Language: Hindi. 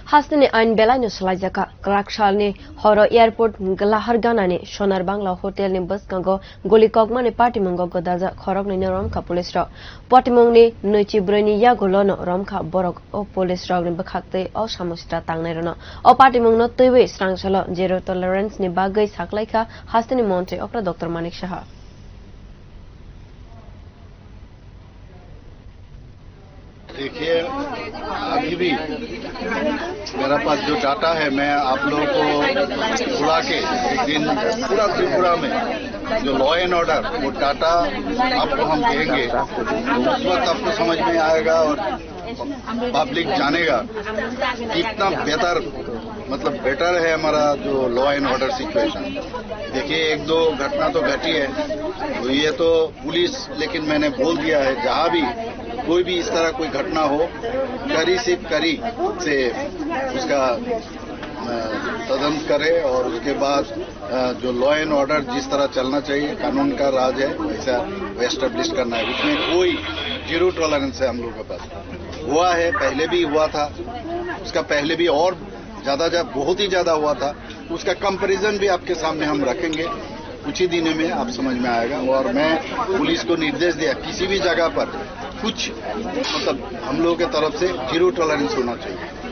Haste aind belai swlaijakha Kwrak horo airport lahar gana sonar bangla hotel bwskango goli kokmani Patimung gwdaljak khorok romkha police rok Patimung nwichi bwri yagulo romkha borok o police rok bwkhakte o samustra tangnai rono o Patimung twiwi swrang salo zero tolerance ni bagwi sakhwlaikha Haste montri okra Dr. Manik Saha। देखिए, अभी भी मेरा पास जो डाटा है मैं आप लोगों को बुला के एक दिन पूरा त्रिपुरा में जो लॉ एंड ऑर्डर वो डाटा आपको हम देंगे तो उस वक्त आपको समझ में आएगा और पब्लिक जानेगा कितना बेटर है हमारा जो लॉ एंड ऑर्डर सिचुएशन। देखिए, एक दो घटना तो घटी है तो ये तो पुलिस, लेकिन मैंने बोल दिया है जहां भी कोई भी इस तरह कोई घटना हो करी से उसका तदंत करे और उसके बाद जो लॉ एंड ऑर्डर जिस तरह चलना चाहिए, कानून का राज है वैसा एस्टेब्लिश करना है। उसमें कोई जीरो टॉलरेंस है हम लोगों के पास। हुआ है, पहले भी हुआ था, उसका पहले भी और बहुत ही ज्यादा हुआ था। उसका कंपैरिजन भी आपके सामने हम रखेंगे, कुछ ही दिनों में आप समझ में आएगा। और मैं पुलिस को निर्देश दिया किसी भी जगह पर कुछ हम लोगों के तरफ से जीरो टॉलरेंस होना चाहिए।